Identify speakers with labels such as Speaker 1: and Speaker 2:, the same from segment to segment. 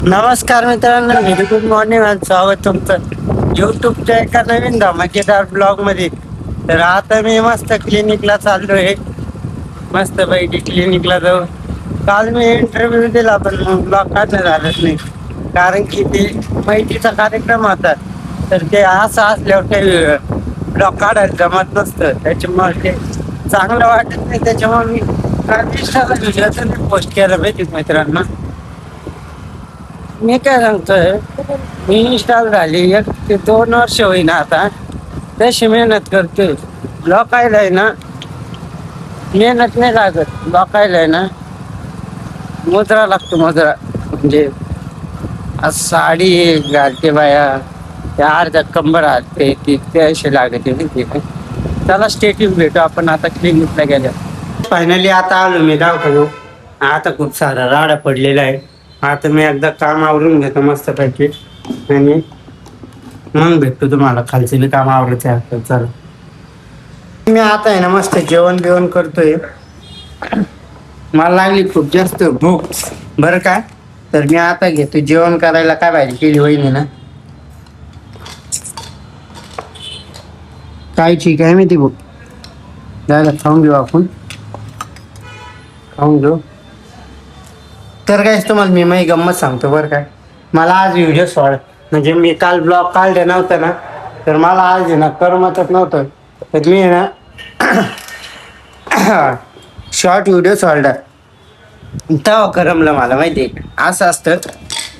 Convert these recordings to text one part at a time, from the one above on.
Speaker 1: नमस्कार मित्रांनो, very good morning आणि स्वागत तुमचं युट्यूबच्या एका नवीन धमाकेदार ब्लॉग मध्ये. तर आता मी मस्त क्लिनिकला चाललोय. मस्त पैकी क्लिनिकला जाऊ. काल मी इंटरव्ह्यू दिला पण मग ब्लॉग काढणं झालंच नाही, कारण की ते माहितीचा कार्यक्रम होता. तर ते असं असल्यावर काही ब्लॉग काढायला जमत नसतं, त्याच्यामुळे ते चांगलं वाटत नाही. त्याच्यामुळे मी काल इंस्टाला व्हिडिओ पोस्ट केला माहिती मित्रांनो. मी काय सांगतोय, मी इन्स्टॉल झाली 1 ते 2 वर्ष होईना आता. तशी मेहनत करतोय. लोकायला आहे ना मेहनत नाही लागत, लोकायला आहे ना मुद्रा लागतो, मुद्रा. म्हणजे आज साडी घालते बाया, त्या अर्धा कंबर घालते ते असे लागते माहिती का. त्याला स्टेटिंग भेटू आपण आता क्लिनिकला गेल्या. फायनली आता आलो मी दवाखान्यात. आता खूप सारा राडा पडलेला आहे. आता मी एकदा काम आवरून घेतो मस्तपैकी आणि मग भेटतो तुम्हाला. खालचे बी काम आवरायचे आहे. चला, मी आता आहे ना मस्त जेवण बिवण करतोय. मला लागली खूप जास्त भूक बरं काय. तर मी आता घेतो जेवण करायला. काय भाजी केली वहिनी ना, काय ठीक आहे माहिती भूक जायला. खाऊन घेऊ आपण, खाऊन घेऊ. तर काय तुम्हाला मी माझी गंमत सांगतो बरं काय. मला आज व्हिडिओ सोड, म्हणजे मी काल ब्लॉग काढले नव्हतं ना, तर मला आज आहे ना करमतच नव्हतं. तर मी आहे ना शॉर्ट व्हिडिओ सोडला तेव्हा करमलं मला माहिती आहे. असं असतं,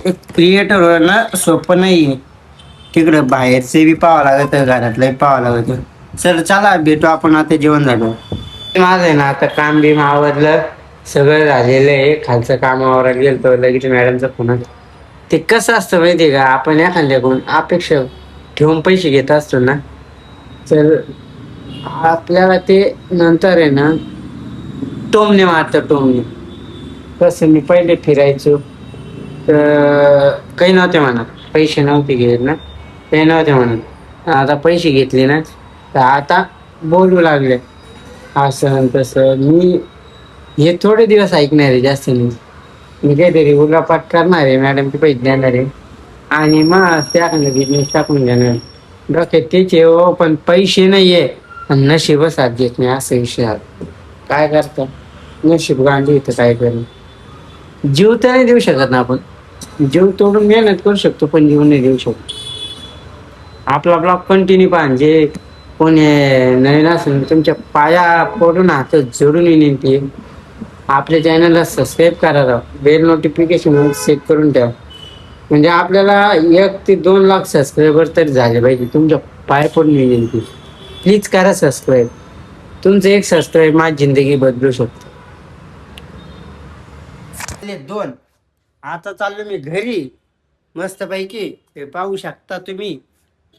Speaker 1: एक क्रिएटर ना सोपं नाही आहे. तिकडं बाहेरचे बी पाहावं लागतं, घरातलं पाहावं लागतं. सर चला भेटू आपण आता जेवण झालं. माझं आहे ना आता काम बिम आवरलं, सगळं झालेलं आहे. खालचं काम आवरायला गेलं तर लगेच मॅडमचा फोन आला. ते कसं असतं माहिती आहे का, आपण एखाद्याकडून अपेक्षा ठेवून पैसे घेत असतो ना, तर आपल्याला ते नंतर आहे ना टोमणे मारतं, टोमणे. कसं मी पहिले फिरायचो तर काही नव्हते म्हणत, पैसे नव्हते घेत ना, काही नव्हते म्हणत. आता पैसे घेतले ना तर आता बोलू लागले असं आणि तसं. मी हे थोडे दिवस ऐकणार आहे, जास्त नाही. मी काहीतरी उलापाट करणार आहे, मॅडमचे पैसे देणार आहे आणि मग त्याकडे बिझनेस टाकून घेणार. डोक्यात त्याचे हो, पण पैसे नाहीये आणि नशीब साथ देत नाही, असा विषय आहे. काय करता, नशीब गांधी इथं काय करेल. जीव तर नाही देऊ शकत ना आपण. जीव तोडून मेहनत करू शकतो पण जीव नाही देऊ शकतो. आपला ब्लॉग कंटिन्यू पहा. जे कोणी नवीन असेल तुमच्या पाया पडून हात जोडून विनंती आहे, आपल्या चॅनलला सबस्क्राईब करा, बेल नोटिफिकेशन सेट करून ठेवा. म्हणजे आपल्याला 1 ते 2 लाख सबस्क्रायबर तरी झाले पाहिजे. तुमच्या पाय पडून विनंती, प्लीज करा सबस्क्राईब. तुमचं एक सबस्क्राईब माझी जिंदगी बदलू शकतो. 2 आता चाललो मी घरी मस्त पैकी. हे पाहू शकता तुम्ही.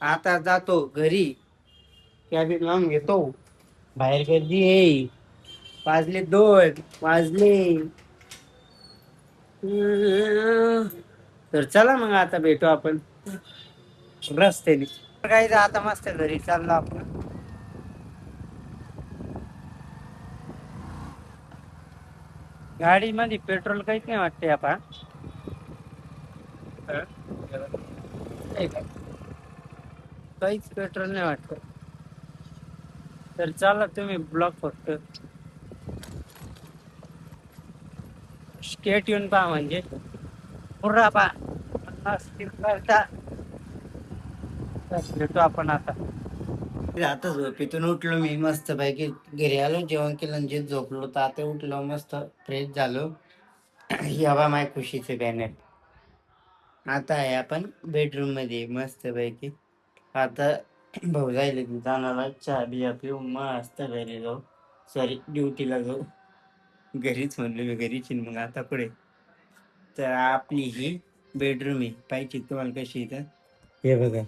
Speaker 1: आता जातो घरी, कॅबिन लावून घेतो. बाहेर गर्दी आहे. वाजले 2 वाजले. तर चला मग आता भेटू आपण रस्त्याने. काही आता मस्त घरी चाललो आपण. गाडीमध्ये पेट्रोल काहीच नाही वाटते आता. काहीच पेट्रोल नाही वाटत. तर चला तुम्ही ब्लॉक फक्त स्टेट येऊन पहा, म्हणजे पुरा पहा. भेटू आपण आता. आता झोपेतून उठलो मी मस्त पैकी. घरी आलो, जेवण केलं म्हणजे झोपलो. तर आता उठलो, मस्त फ्रेश झालो. ही हवा माय खुशीचे बॅनर. आता आहे आपण बेडरूम मध्ये मस्त पैकी. आता भाऊ जायला जाणार, चहा बिया पिऊ मस्त घरी जाऊ. सॉरी, ड्युटीला जाऊ. घरीच म्हणलो मी, घरीच मग आता पुढे. तर आपली ही बेडरूम आहे, पाहिजे तुम्हाला कशी इथं. हे बघा,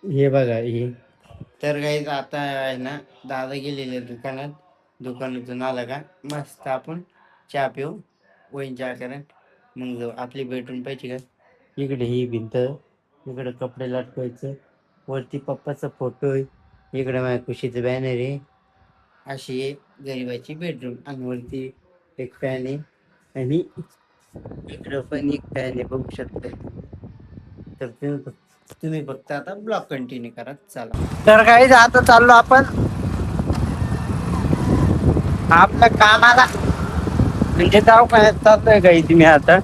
Speaker 1: हे बघा हे. तर काही आता आहे ना, दादा गेलेले दुकानात. दुकानातून आला का मस्त आपण चहा पिऊ, वहीन चहा करा, मग जाऊ. आपली बेडरूम पाहिजे का. इकडे ही भिंत, इकडे कपडे लटकवायचं, वरती पप्पाचा फोटो आहे, इकडे माझ्या खुशीचं बॅनर आहे. अशी आहे गरिबाची बेडरूम. आणि वरती एक फॅन आहे आणि इकडं पण एक काय बघू शकता. तर तुम्ही फक्त आता ब्लॉग कंटिन्यू करा. चला तर काही आता चाललो आपण आपल्या कामाला, म्हणजे दवाखान्यात चालतोय काही तुम्ही आता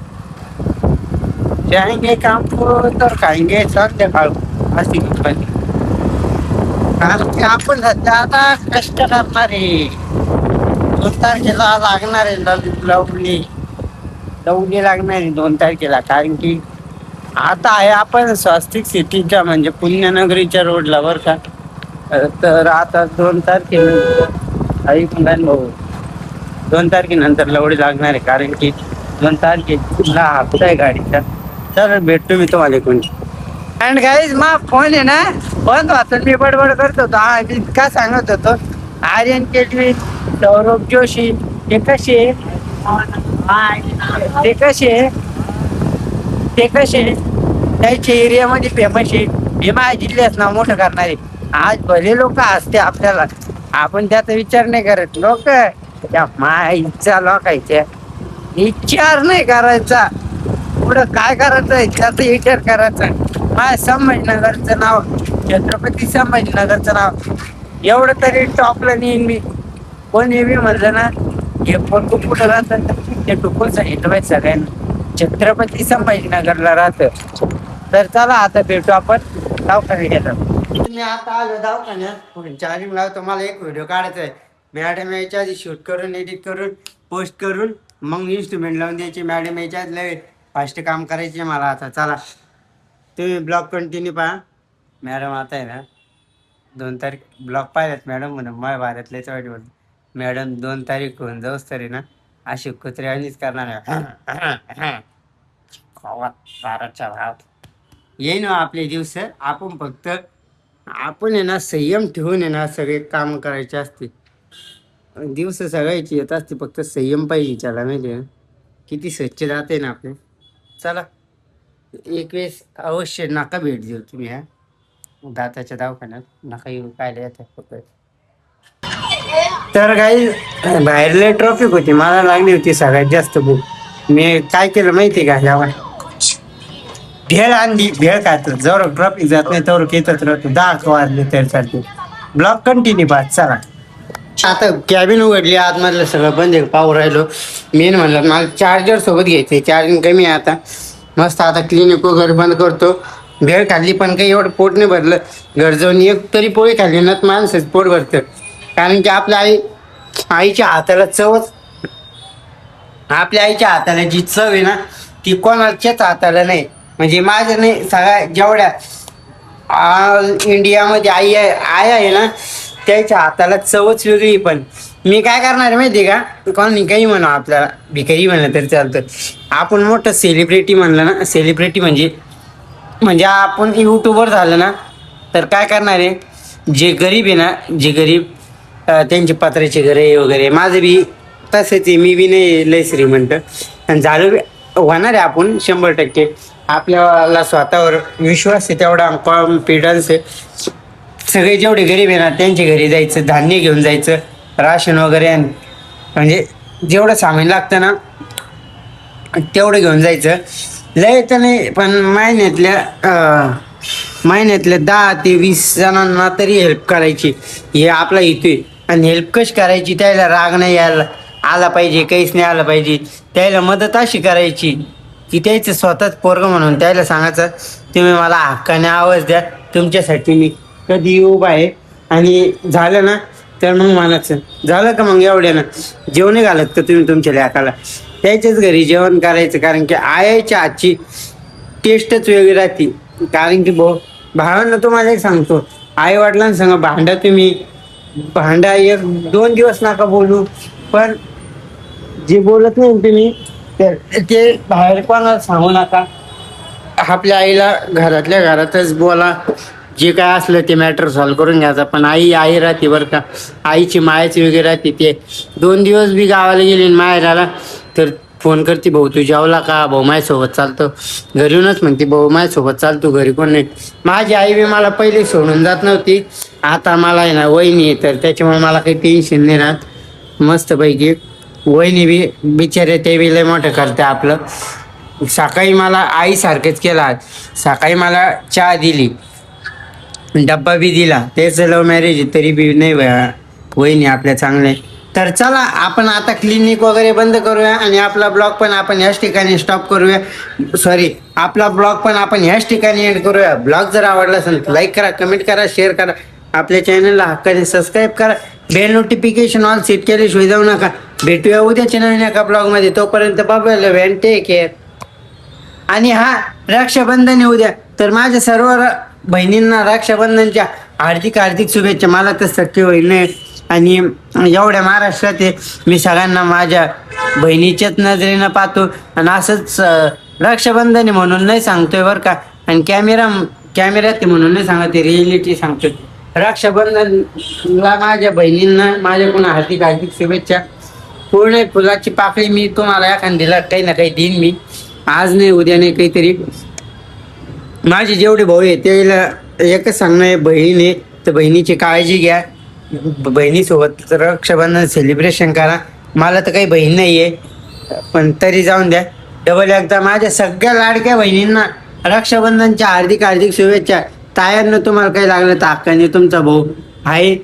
Speaker 1: जाएंगे काम को तर खाएंगे संध्याकाळ अशी कंपनी. कारण की आपण सध्या आता कष्ट करणार आहे. 2 तारखेला लागणार आहे लवली लवली लागणार आहे 2 तारखेला. कारण की आता आहे आपण स्वस्तिक सिटीच्या म्हणजे पुण्यनगरीच्या रोडला बरं का. तर आता 2 तारखेनंतर ऐक भाऊ 2 तारखेनंतर लवडी लागणार आहे. कारण की 2 तारखेला हप्ता आहे गाडीचा. तर भेटतो मी तुम्हाला कोणी. अँड गाईज मग फोन आहे ना बंद होता. मी बडबड करत होतो. मी का सांगत होतो आर्यन केटवी सौरभ जोशी ते कसे ते कसे ते कसे त्याच्या एरियामध्ये फेमस आहे. हे माझ्या जिल्ह्यात नाव मोठं करणार आहे. आज भले लोक असते आपल्याला, आपण त्याचा विचार नाही करत. लोक त्या माईचा लोकायच्या विचार नाही करायचा. पुढं काय करायचं त्याचा विचार करायचा. माझ्या संभाजीनगरचं नाव छत्रपती संभाजीनगरचं नाव एवढं तरी टॉपला नेईन मी. कोणी बी म्हणलं ना हे फोटो कुठं राहतात ते टुकून सांगितलं सगळ्यांना छत्रपती संभाजीनगरला राहतं. तर चला आता भेटू आपण दवाखान्यात गेलो. मी आता आलो दवाखान्यात. चार्जिंग लावतो. मला एक व्हिडिओ काढायचा आहे. मॅडम यायच्या आधी शूट करून एडिट करून पोस्ट करून मग इन्स्ट्रुमेंट लावून द्यायची. मॅडम यायच्या आधी लय फास्ट काम करायचे मला. आता चला तुम्ही ब्लॉग कंटिन्यू पहा. मॅडम आता आहे ना 2 तारीख ब्लॉग पाहिल्यात मॅडम म्हणून माझ्या भारतल्याच वाईट बोल. मॅडम 2 तारीख होऊन जाऊस तरी ना अशी कुत्र्यानीच करणार आहे. बाराच्या भाव येईन आपले दिवस. आपण फक्त आपण आहे ना संयम ठेवून आहे ना सगळे काम करायचे असते. दिवस सगळ्याची येत असते. फक्त संयम पाहिजे त्याला माहिती आहे. किती स्वच्छ राहते ना आपले. चला एक वेळेस अवश्य नका भेट देऊ तुम्ही ह्या दाताच्या दवाखान्यात. नका येऊ काय येतात. तर काही बाहेरले ट्रॉफिक होती. मला लागली होती सगळ्यात जास्त भूक. मी काय केलं माहिती का यावर भेळ आणली. भेळ खातो जवळ ट्रॉफिक जात नाही तेवढं येतच राहतो. 10 वाजले त्यासाठी ब्लॉग कंटिन्यू पाहत. चला आता कॅबिन उघडली. आतमधलं सगळं बंद आहे. पाहू राहिलो. मेन म्हणलं मला चार्जर सोबत घ्यायचं. चार्जिंग कमी आहे आता. मस्त आता क्लिनिक वगैरे बंद करतो. भेळ खाल्ली पण काही एवढं पोट नाही भरलं. घर जाऊन एक तरी पोळी खाल्ली ना माणसंच पोट भरतं. कारण की आपल्या आईच्या हाताला चवच, आपल्या आईच्या हाताला जी चव आहे ना ती कोणाच्याच हाताला नाही. म्हणजे माझं नाही सगळ्या जेवढ्या ऑल इंडियामध्ये आई आहे ना त्याच्या हाताला चवच वेगळी. पण मी काय करणार आहे माहिती आहे का. कोणी काही म्हणा आपल्याला भिकारी म्हणलं तरी चालतं. आपण मोठं सेलिब्रिटी म्हणलं ना. सेलिब्रिटी म्हणजे आपण यूट्यूबर झालं ना तर काय करणार आहे. जे गरीब आहे ना जे गरीब त्यांचे पत्र्याचे घरे वगैरे माझं बी तसंच आहे. मी बी नाही लय श्रीमंत आणि झालं होणार आहे आपण 100%. आपल्याला स्वतःवर विश्वास आहे तेवढा कॉन्फिडन्स आहे. सगळे जेवढे गरीब आहे ना त्यांच्या घरी जायचं. धान्य घेऊन जायचं. राशन वगैरे म्हणजे जेवढं सामान लागतं ना तेवढं घेऊन जायचं. लय तर नाही पण महिन्यातल्या 10 ते 20 जणांना तरी हेल्प करायची. हे आपला इथे आणि हेल्प कशी करायची. त्याला राग नाही आला पाहिजे. काहीच नाही आलं पाहिजे. त्याला मदत अशी करायची की त्याचं स्वतःच पोरगं म्हणून त्याला सांगायचं तुम्ही मला हक्काने आवाज द्या. तुमच्यासाठी मी कधी उभा आहे. आणि झालं ना तर मग म्हणायचं झालं का मग एवढ्यानं जेवण घालत का तुम्ही तुमच्या लेकाला. त्याच्याच घरी जेवण करायचं. कारण की आईच्या हातची टेस्टच वेगळी राहते. कारण की भावांना तुम्हाला एक सांगतो आई वडिलांसंग भांडा 1-2 दिवस नका बोलू. पण जे बोलत नाही तुम्ही ते बाहेर कोणाला सांगू नका. आपल्या आईला घरातल्या घरातच बोला. जे काय असलं ते मॅटर सॉल्व करून घ्यायचा. पण आई राहते बरं का. आईची मायाच वगैरे राहते. ते 2 दिवस बी गावाला गेले माहेराला तर फोन करते भाऊ तू जेवला का. भाऊ माझ्यासोबत चालतो. घरी येऊनच म्हणते भाऊ माझ्यासोबत चालतो. घरी कोण नाही. माझी आई बी मला पहिले सोडून जात नव्हती. आता मला आहे ना वहिनी आहे तर त्याच्यामुळे मला काही टेन्शन नाही राहत. मस्तपैकी वहिनी बी बिचारे ते बी लय मोठं करते आपलं. सकाळी मला आईसारखंच केलं आज. सकाळी मला चहा दिली, डब्बा बी दिला. तेच लव्ह मॅरेज तरी बी नाही वहिनी आपल्या चांगले. तर चला आपण आता क्लिनिक वगैरे बंद करूया आणि आपला ब्लॉग पण आपण ह्याच ठिकाणी स्टॉप करूया. सॉरी, आपला ब्लॉग पण आपण ह्याच ठिकाणी एंड करूया. ब्लॉग जर आवडला असेल लाईक करा, कमेंट करा, शेअर करा. आपल्या चॅनलला हक्काने सबस्क्राईब करा. बेल नोटिफिकेशन ऑल सेट केल्याशिवाय जाऊ नका. भेटूया उद्याच्या नवीन एका ब्लॉगमध्ये. तोपर्यंत बाबा वेन टेक केअर. आणि हा रक्षाबंधन आहे उद्या, तर माझ्या सर्व बहिणींना रक्षाबंधनच्या हार्दिक हार्दिक शुभेच्छा. मला तर सख्खी बहीण आहे आणि एवढ्या महाराष्ट्रात आहे. मी सगळ्यांना माझ्या बहिणीच्याच नजरेनं पाहतो आणि असंच रक्षाबंधन आहे म्हणून नाही सांगतोय बरं का. आणि कॅमेऱ्यात आहे म्हणून नाही सांगते, रिअलिटी सांगतोय. रक्षाबंधनला माझ्या बहिणींना माझ्याकडून हार्दिक हार्दिक शुभेच्छा. पूर्ण फुलाची पाकळी मी तुम्हाला एखादीला काही ना काही देईन. मी आज नाही, उद्या नाही, काहीतरी. माझे जेवढे भाऊ आहे त्याला एकच सांगणं आहे, बहीण आहे तर बहिणीची काळजी घ्या. बहिणीसोबत रक्षाबंधन सेलिब्रेशन करा. मला तर काही बहीण नाही आहे पण तरी जाऊन द्या. डबल एकदा माझ्या सगळ्या लाडक्या बहिणींना रक्षाबंधनच्या हार्दिक हार्दिक शुभेच्छा. तायांना तुम्हाला काही लागलं तर हक्काने तुमचा भाऊ आहे.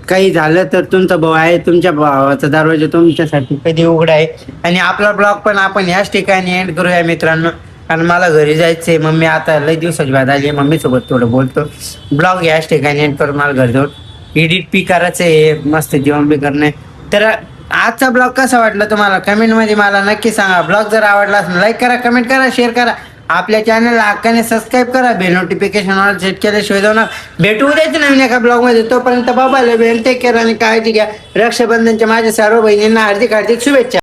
Speaker 1: काही झालं तर तुमचा भाऊ आहे. तुमच्या भावाचा दरवाजा तुमच्यासाठी कधी उघडा आहे. आणि आपला ब्लॉग पण आपण ह्याच ठिकाणी एंड करूया मित्रांनो, कारण मला घरी जायचंय. मम्मी आता लई दिवसाची बाद आली. मम्मीसोबत थोडं बोलतो. ब्लॉग ह्याच ठिकाणी एंड करून मला घरी जाऊन एडिट पी करायचं आहे, मस्त जेवण बी करणे. तर आजचा ब्लॉग कसा वाटला तुम्हाला कमेंटमध्ये मला नक्की सांगा. ब्लॉग जर आवडला असेल लाईक करा, कमेंट करा, शेअर करा. आपल्या चॅनलला हक्काने सबस्क्राईब करा. बेल नोटिफिकेशन ऑल सेट केल्याशिवाय जाऊ नका. भेटू उद्याच्या नवीन एका ब्लॉगमध्ये. तोपर्यंत बाबा टेक केअर आणि काळजी घ्या. रक्षाबंधनच्या माझ्या सर्व बहिणींना हार्दिक हार्दिक शुभेच्छा.